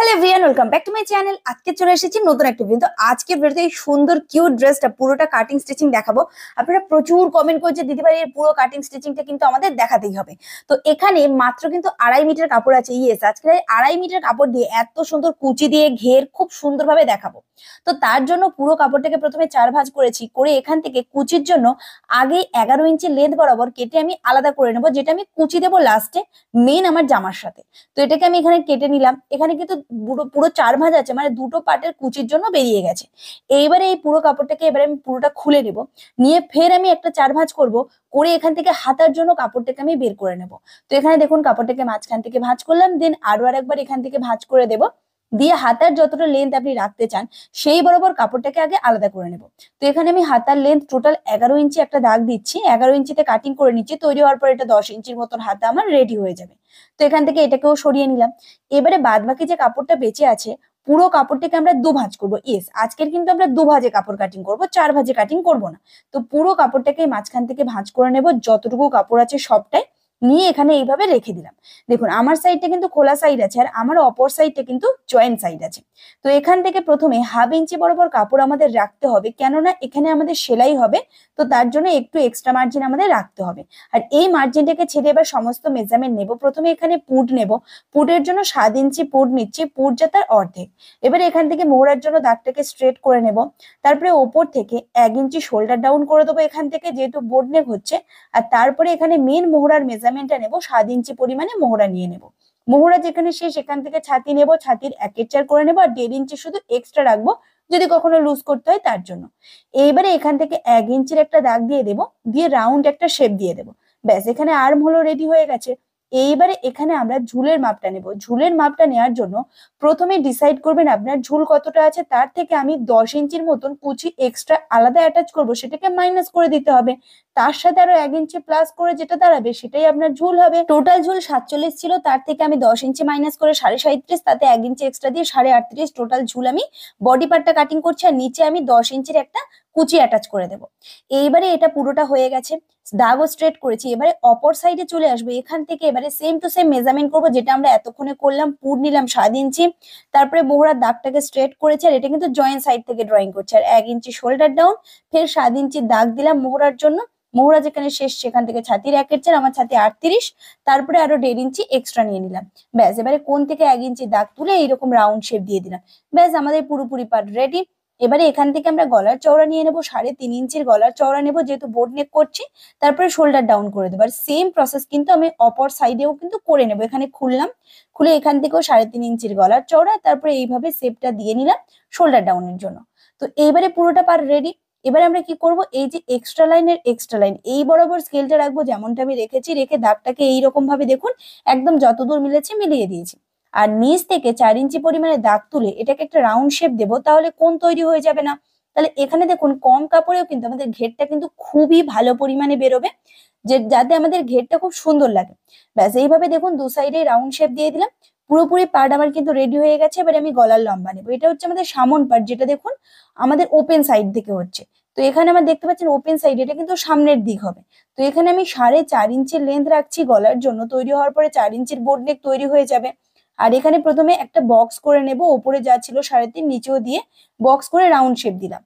Hello everyone, welcome back to my channel. আজকে চলে এসেছি নতুন একটা ভিডিও। তো আজকে ভিডিওতে এই সুন্দর কিউট ড্রেসটা পুরোটা কাটিং স্টিচিং দেখাবো। আপনারা প্রচুর কমেন্ট করছে দিদিভাই এর পুরো কাটিং স্টিচিংটা কিন্তু আমাদের দেখাতেই হবে। তো এখানে মাত্র কিন্তু 2.5 মিটার কাপড় আছে। ইয়েস, আজকে 2.5 মিটার কাপড় দিয়ে এত সুন্দর কুচি দিয়ে ঘের খুব সুন্দরভাবে দেখাবো। তো তার জন্য পুরো কাপড়টাকে প্রথমে 4 ভাঁজ করেছি, করে এখান থেকে কুচির জন্য আগে 11 ইঞ্চি লেন্থ বরাবর কেটে আমি আলাদা করে নেবো, যেটা আমি কুচি দেবো লাস্টে মেন আমার জামার সাথে। তো এটাকে আমি এখানে কেটে নিলাম। এখানে কিন্তু পুরো পুরো 4 ভাঁজ আছে, মানে দুটো পার্টের কুচির জন্য বেরিয়ে গেছে। এইবারে এই পুরো কাপড়টাকে এবারে আমি পুরোটা খুলে নেব, নিয়ে ফের আমি একটা 4 ভাঁজ করব, করে এখান থেকে হাতার জন্য কাপড়টাকে আমি বের করে নেব। তো এখানে দেখুন কাপড়টাকে মাঝখান থেকে ভাঁজ করলাম, দেন আরো আরেকবার এখান থেকে ভাঁজ করে দেব, দিয়ে হাতার যতটা লেন্থ আপনি রাখতে চান সেই বরাবর কাপড়টাকে আগে আলাদা করে নেব। তো এখানে আমি হাতার লেন্থ টোটাল 11 ইঞ্চি একটা দাগ দিচ্ছি, 11 ইঞ্চিতে কাটিং করে নিচ্ছি। তৈরি হওয়ার পর এটা 10 ইঞ্চির মতন হাতা আমার রেডি হয়ে যাবে। তো এখান থেকে এটাকেও সরিয়ে নিলাম। এবারে বাদ বাকি যে কাপড়টা বেঁচে আছে পুরো কাপড়টাকে আমরা 2 ভাঁজ করবো। ইয়েস, আজকের কিন্তু আমরা 2 ভাঁজে কাপড় কাটিং করব, 4 ভাঁজে কাটিং করব না। তো পুরো কাপড়টাকে মাঝখান থেকে ভাঁজ করে নেব, যতটুকু কাপড় আছে সবটাই নিয়ে এখানে এইভাবে রেখে দিলাম। দেখুন আমার সাইডটা কিন্তু খোলা সাইড আছে, আর আমার অপর সাইডটা কিন্তু জয়েন্ট সাইড আছে। তো এখান থেকে প্রথমে 1/2 ইঞ্চি বরাবর কাপড় আমাদের রাখতে হবে, কেননা এখানে আমাদের সেলাই হবে। তো তার জন্য একটু এক্সট্রা মার্জিন আমাদের রাখতে হবে। আর এই মার্জিনটাকে ছেড়ে এবার সমস্ত মেজারমেন্ট নেব। প্রথমে এখানে পুট নেব, পুটের জন্য 7 ইঞ্চি পুট নিচ্ছি, পুট জাতার অর্ধেক। এবার এখান থেকে মোহরার জন্য দাগটাকে স্ট্রেট করে নেব। তারপরে ওপর থেকে 1 ইঞ্চি শোল্ডার ডাউন করে দেবো এখান থেকে, যেহেতু বোর্ড নেক হচ্ছে। আর তারপরে এখানে মেন মোহরার মেজারমেন্টটা নেব, 7 ইঞ্চি পরিমাণে মোহরা নিয়ে নেব। মোহরা যেখানে শেষ সেখান থেকে ছাতি নেব, ছাতির 1/4 করে নেবো, আর 1.5 ইঞ্চি শুধু এক্সট্রা রাখবো যদি কখনো লুজ করতে হয় তার জন্য। এইবারে এখান থেকে 1 ইঞ্চির একটা দাগ দিয়ে দেবো, দিয়ে রাউন্ড একটা শেপ দিয়ে দেবো। ব্যাস, এখানে আর্ম হলো রেডি হয়ে গেছে। এইবারে এখানে আমরা ঝুলের মাপটা নেব। ঝুলের মাপটা নেওয়ার জন্য প্রথমে ডিসাইড করবেন আপনার ঝুল কতটা আছে, তার থেকে আমি 10 ইঞ্চির মতন কুচি এক্সট্রা আলাদা অ্যাটাচ করব, সেটাকে মাইনাস করে দিতে হবে। তার সাথে আরো 1 ইঞ্চি প্লাস করে যেটা দাঁড়াবে সেটাই আপনার ঝুল হবে। টোটাল ঝুল 47 ছিল, তার থেকে আমি 10 ইঞ্চি মাইনাস করে 37.5, তাতে 1 ইঞ্চি এক্সট্রা দিয়ে 38.5 টোটাল ঝুল আমি বডি পার্টটা কাটিং করছি। আর নিচে আমি 10 ইঞ্চির একটা কুচি অ্যাটাচ করে দেবো। এইবারে এটা পুরোটা হয়ে গেছে, দাগও স্ট্রেট করেছি। এবারে অপর সাইডে চলে আসবে, এখান থেকে এবারে সেম টু সেম মেজারমেন্ট করবো যেটা আমরা এতক্ষণে করলাম। পুর নিলাম 7 ইঞ্চি, তারপরে মোহরার দাগটাকে স্ট্রেট করেছি, আর এটা কিন্তু জয়েন্ট সাইড থেকে ড্রয়িং করছে। আর 1 ইঞ্চি শোল্ডার ডাউন, ফের 7 ইঞ্চি দাগ দিলাম মোহরার জন্য। মোহরা যেখানে শেষ সেখান থেকে ছাতির 1/4, আমার ছাতি 38, তারপরে আরো 1.5 ইঞ্চি এক্সট্রা নিয়ে নিলাম। ব্যাস, এবারে কোণ থেকে 1 ইঞ্চি দাগ তুলে এইরকম রাউন্ড শেপ দিয়ে দিলাম। ব্যাস, আমাদের পুরোপুরি পার্ট রেডি। এবারে এখান থেকে আমরা গলার চওড়া নিয়ে নেবো, 3.5 ইঞ্চির গলার চওড়া নেবো, যেহেতু বোর্ড নেক করছি। তারপরে শোল্ডার ডাউন করে দেবো। আর সেম প্রসেস কিন্তু আমি অপর সাইডেও কিন্তু করে নেবো। এখানে খুললাম, খুলে এখান থেকেও 3.5 ইঞ্চির গলার চওড়া, তারপরে এইভাবে শেপটা দিয়ে নিলাম শোল্ডার ডাউনের জন্য। তো এইবারে পুরোটা পার্ট রেডি। এবারে আমরা কি করব, এই যে এক্সট্রা লাইনের এক্সট্রা লাইন এই বরাবর স্কেলটা রাখবো যেমনটা আমি রেখেছি, রেখে দাগটাকে এইরকম ভাবে দেখুন একদম যতদূর মিলেছে মিলিয়ে দিয়েছি। আর নিচ থেকে 4 ইঞ্চি পরিমাণে দাগ তুলে এটাকে একটা রাউন্ড শেপ দেবো, তাহলে কোণ তৈরি হয়ে যাবে না। তাহলে এখানে দেখুন কম কাপড়েও কিন্তু আমাদের ঘেরটা কিন্তু খুবই ভালো পরিমাণে বেরোবে, যে যাতে আমাদের ঘেরটা খুব সুন্দর লাগে। ব্যাস, এইভাবে দেখুন দু সাইডে রাউন্ড শেপ দিয়ে দিলাম। পুরোপুরি পার্ট আমার কিন্তু রেডি হয়ে গেছে। এবারে আমি গলার লম্বা নেবো। এটা হচ্ছে আমাদের সামন পার্ট, যেটা দেখুন আমাদের ওপেন সাইড থেকে হচ্ছে। তো এখানে আমরা দেখতে পাচ্ছেন ওপেন সাইড, এটা কিন্তু সামনের দিক হবে। তো এখানে আমি 4.5 ইঞ্চির লেন্থ রাখছি গলার জন্য। তৈরি হওয়ার পরে 4 ইঞ্চির বোর্ড নেক তৈরি হয়ে যাবে। আর এখানে প্রথমে একটা বক্স করে নেব, ওপরে যা ছিল 3.5 নিচেও দিয়ে বক্স করে রাউন্ড শেপ দিলাম।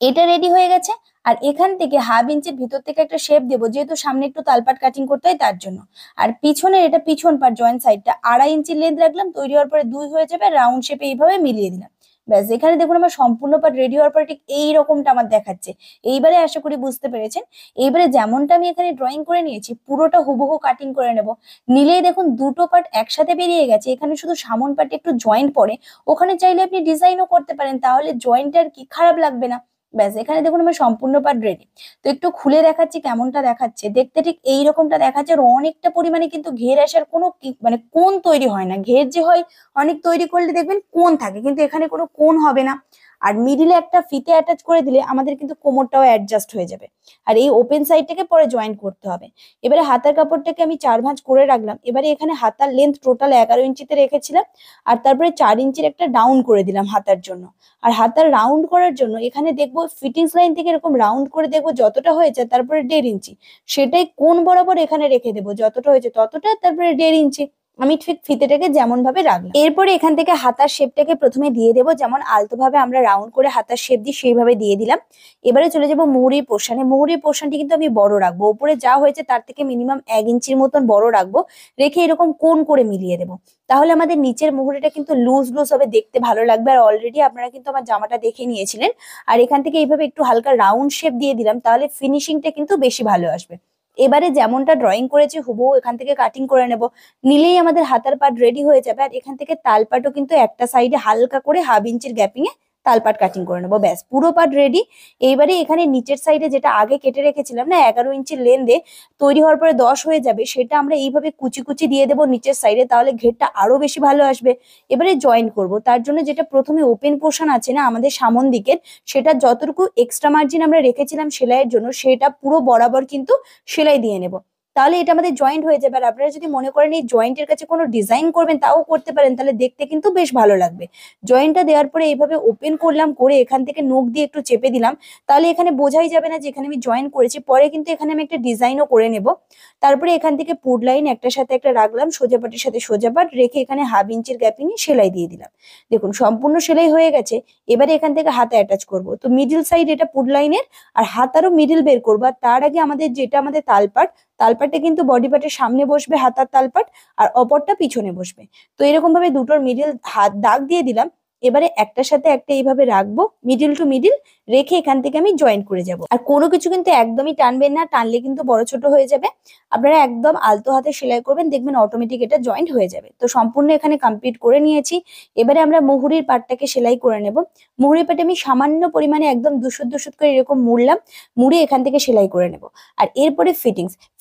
এটা রেডি হয়ে গেছে। আর এখান থেকে 1/2 ইঞ্চির ভিতর থেকে একটা শেপ দেবো, যেহেতু সামনে একটু তালপাট কাটিং করতে হয় তার জন্য। আর পিছনের এটা পিছন পার্ট জয়েন্ট সাইডটা 2.5 ইঞ্চির লেন্থ রাখলাম, তৈরি হওয়ার পরে 2 হয়ে যাবে, রাউন্ড শেপে এইভাবে মিলিয়ে দিলাম। ব্যাস, এখানে দেখুন আমার সম্পূর্ণ পার্ট রেডি হওয়ার পরে ঠিক এইরকমটা আমার দেখাচ্ছে। এইবারে আশা করি বুঝতে পেরেছেন। এইবারে যেমনটা আমি এখানে ড্রয়িং করে নিয়েছি পুরোটা হুবহু কাটিং করে নেব। নিলেই দেখুন দুটো পার্ট একসাথে বেরিয়ে গেছে। এখানে শুধু সামন পার্টে একটু জয়েন্ট পড়ে, ওখানে চাইলে আপনি ডিজাইনও করতে পারেন, তাহলে জয়েন্টটা আর কি খারাপ লাগবে না। ব্যাস, এখানে দেখুন আমার সম্পূর্ণ পার্ট রেডি। তো একটু খুলে দেখাচ্ছি কেমনটা দেখাচ্ছে। দেখতে ঠিক এইরকমটা দেখাচ্ছে, আর অনেকটা পরিমাণে কিন্তু ঘের আসার কোনো মানে কোণ তৈরি হয় না। ঘের যে হয় অনেক তৈরি করলে দেখবেন কোণ থাকে, কিন্তু এখানে কোনো কোণ হবে না। আর মিডিলে একটা ফিতে অ্যাটাচ করে দিলে আমাদের কিন্তু কোমরটাও অ্যাডজাস্ট হয়ে যাবে। আর এই ওপেন সাইডটাকে পরে জয়েন্ট করতে হবে। এবারে হাতার কাপড়টাকে আমি 4 ভাঁজ করে রাখলাম। এবারে এখানে হাতার লেন্থ টোটাল 11 ইঞ্চিতে রেখেছিলাম, আর তারপরে 4 ইঞ্চির একটা ডাউন করে দিলাম হাতার জন্য। আর হাতার রাউন্ড করার জন্য এখানে দেখবো ফিটিংস লাইন থেকে এরকম রাউন্ড করে দেখবো যতটা হয়েছে, তারপরে 1.5 ইঞ্চি সেটাই কোণ বরাবর এখানে রেখে দেবো, যতটা হয়েছে ততটা, তারপরে 1.5 ইঞ্চি। আমি ঠিক ফিতেটাকে যেমন ভাবে রাখলাম। এরপরে এখান থেকে হাতার শেপটাকে প্রথমে দিয়ে দেবো, যেমন আলতো ভাবে আমরা রাউন্ড করে হাতার শেপ দিই সেইভাবে দিয়ে দিলাম। এবারে চলে যাবো মুহুরির পোর্শনে। মুহুরির পোর্শনটি কিন্তু আমি বড় রাখবো, উপরে যা হয়েছে তার থেকে মিনিমাম 1 ইঞ্চির মতন বড় রাখবো, রেখে এরকম কোণ করে মিলিয়ে দেবো। তাহলে আমাদের নিচের মুহুরিটা কিন্তু লুজ লুজ হবে, দেখতে ভালো লাগবে। আর অলরেডি আপনারা কিন্তু আমার জামাটা দেখে নিয়েছিলেন। আর এখান থেকে এইভাবে একটু হালকা রাউন্ড শেপ দিয়ে দিলাম, তাহলে ফিনিশিংটা কিন্তু বেশি ভালো আসবে। এবারে যেমনটা ড্রয়িং করেছি হুবহু এখান থেকে কাটিং করে নেব, নিলেই আমাদের হাতার পাট রেডি হয়ে যাবে। আর এখান থেকে তালপাটও কিন্তু একটা সাইডে হালকা করে 1/2 ইঞ্চির গ্যাপিং এ তালপাট কাটিং করে নেবো, ব্যাস পুরো পাট রেডি। এইবারে এখানে নিচের সাইডে যেটা আগে কেটে রেখেছিলাম না 11 ইঞ্চির লেন্থে, তৈরি হওয়ার পরে 10 হয়ে যাবে, সেটা আমরা এইভাবে কুচি কুচি দিয়ে দেবো নিচের সাইডে, তাহলে ঘেরটা আরো বেশি ভালো আসবে। এবারে জয়েন করব, তার জন্য যেটা প্রথমে ওপেন পোর্শন আছে না আমাদের সামন দিকের, সেটা যতটুকু এক্সট্রা মার্জিন আমরা রেখেছিলাম সেলাইয়ের জন্য, সেটা পুরো বরাবর কিন্তু সেলাই দিয়ে নেব, তাহলে এটা আমাদের জয়েন্ট হয়ে যাবে। আর আপনারা যদি মনে করেন এই জয়েন্টের কাছে কোনো ডিজাইন করবেন তাও করতে পারেন, তাহলে দেখতে কিন্তু বেশ ভালো লাগবে। জয়েন্টটা দেওয়ার পরে এইভাবে ওপেন করলাম, করে এখান থেকে নখ দিয়ে একটু চেপে দিলাম, তাহলে এখানে বোঝাই যাবে না যে এখানে আমি জয়েন করেছি। পরে কিন্তু এখানে আমি একটা ডিজাইনও করে নেব। তারপরে এখান থেকে পুড লাইন একটার সাথে একটা রাখলাম, সোজা পাটের সাথে সোজা পাট রেখে এখানে 1/2 ইঞ্চির গ্যাপিং এ সেলাই দিয়ে দিলাম। দেখুন সম্পূর্ণ সেলাই হয়ে গেছে। এবারে এখান থেকে হাতে অ্যাটাচ করব, তো মিডিল সাইড এটা পুড লাইনের, আর হাতারও মিডিল বের করবো। আর তার আগে আমাদের তালপাট, তালপাটটা কিন্তু বডি পার্টের সামনে বসবে হাতার তালপাট, আর অপরটা পিছনে বসবে। তো এরকম ভাবে দুটোর মিডিল হাত দাগ দিয়ে দিলাম। এবারে একটার সাথে একটা এইভাবে রাখবো, মিডিল টু মিডিল রেখে এখান থেকে আমি জয়েন করে যাব। আর কোনো কিছু কিন্তু একদমই টানবেন না, টানলে কিন্তু বড় ছোট হয়ে যাবে। আপনারা একদম আলতো হাতে সেলাই করবেন, দেখবেন অটোমেটিক এটা জয়েন্ট হয়ে যাবে। তো সম্পূর্ণ এখানে কমপ্লিট করে নিয়েছি। এবারে আমরা মুহুরির পাটটাকে সেলাই করে নেব। মুহুরির পাটে আমি সামান্য পরিমাণে একদম দুশুদ দুশুদ করে এরকম মুড়লাম, মুড়ে এখান থেকে সেলাই করে নেব। আর এরপরে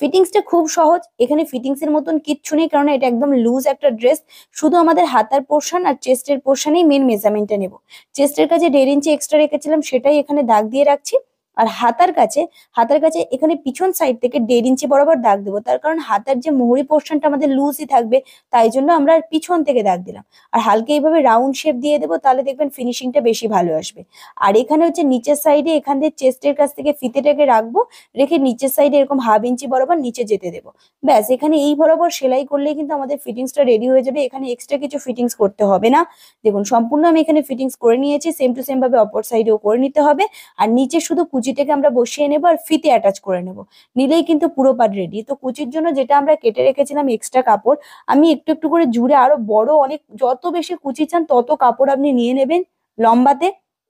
ফিটিংসটা খুব সহজ, এখানে ফিটিংস এর মতন কিচ্ছু নেই, কারণ এটা একদম লুজ একটা ড্রেস। শুধু আমাদের হাতার পোর্শন আর চেস্টের পোর্শনেই মেন মেজারমেন্টটা নেব। চেস্টের কাছে 1.5 ইঞ্চি এক্সট্রা রেখেছিলাম, সেটাই এখানে দাগ দিয়ে রাখছি। আর হাতার কাছে এখানে পিছন সাইড থেকে 1.5 ইঞ্চি বরাবর দাগ দেবো, তার কারণ হাতার যে মুহুরি পোর্শনটা আমাদের লুজই থাকবে, তাই জন্য আমরা পিছন থেকে দাগ দিলাম। আর হালকা এইভাবে রাউন্ড শেপ দিয়ে দেবো, তাহলে দেখবেন ফিনিশিংটা বেশি ভালো আসবে। আর এখানে হচ্ছে নিচের সাইডে এখান থেকে চেস্টের কাছ থেকে ফিতেটাকে রাখবো, রেখে নিচের সাইডে এরকম 1/2 ইঞ্চি বরাবর নিচে যেতে দেবো। ব্যাস এখানে এই বরাবর সেলাই করলেই কিন্তু আমাদের ফিটিংসটা রেডি হয়ে যাবে, এখানে এক্সট্রা কিছু ফিটিংস করতে হবে না। দেখুন সম্পূর্ণ আমি এখানে ফিটিংস করে নিয়েছি, সেম টু সেম ভাবে অপর সাইডেও করে নিতে হবে। আর নিচে শুধু কুচিটাকে আমরা বসিয়ে নেবো আর ফিতে অ্যাটাচ করে নেবো, নিলেই কিন্তু পুরো পাট রেডি। তো কুচির জন্য যেটা আমরা কেটে রেখেছিলাম এক্সট্রা কাপড়, আমি একটু একটু করে জুড়ে আরো বড় অনেক, যত বেশি কুচি চান তত কাপড় আপনি নিয়ে নেবেন, লম্বাতে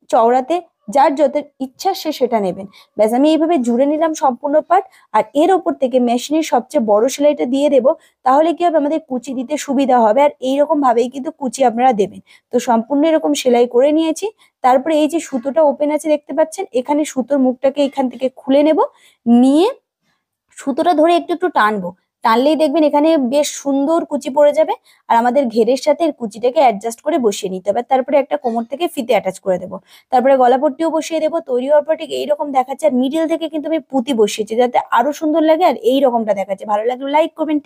চওড়াতে যার যত ইচ্ছা সে সেটা নেবেন। ব্যাস আমি এইভাবে জুড়ে নিলাম সম্পূর্ণ পাট। আর এর ওপর থেকে মেশিনের সবচেয়ে বড় সেলাইটা দিয়ে দেবো, তাহলে কি হবে আমাদের কুচি দিতে সুবিধা হবে। আর এইরকম ভাবেই কিন্তু কুচি আপনারা দেবেন। তো সম্পূর্ণ এরকম সেলাই করে নিয়েছি। তারপরে এই যে সুতোটা ওপেন আছে দেখতে পাচ্ছেন, এখানে সুতোর মুখটাকে এখান থেকে খুলে নেব, নিয়ে সুতোটা ধরে একটু একটু টানবো, টানলেই দেখবেন এখানে বেশ সুন্দর কুচি পড়ে যাবে। আর আমাদের ঘেরের সাথে এর কুচিটাকে অ্যাডজাস্ট করে বসিয়ে নিতে হবে। তারপরে একটা কোমর থেকে ফিতে অ্যাটাচ করে দেবো, তারপরে গলাপট্টিও বসিয়ে দেবো। তৈরি হওয়ার পর ঠিক এইরকম দেখাচ্ছে, আর মিডিল থেকে কিন্তু আমি পুঁতি বসিয়েছি যাতে আরো সুন্দর লাগে। আর এইরকমটা দেখাচ্ছে, ভালো লাগলে লাইক করবেন।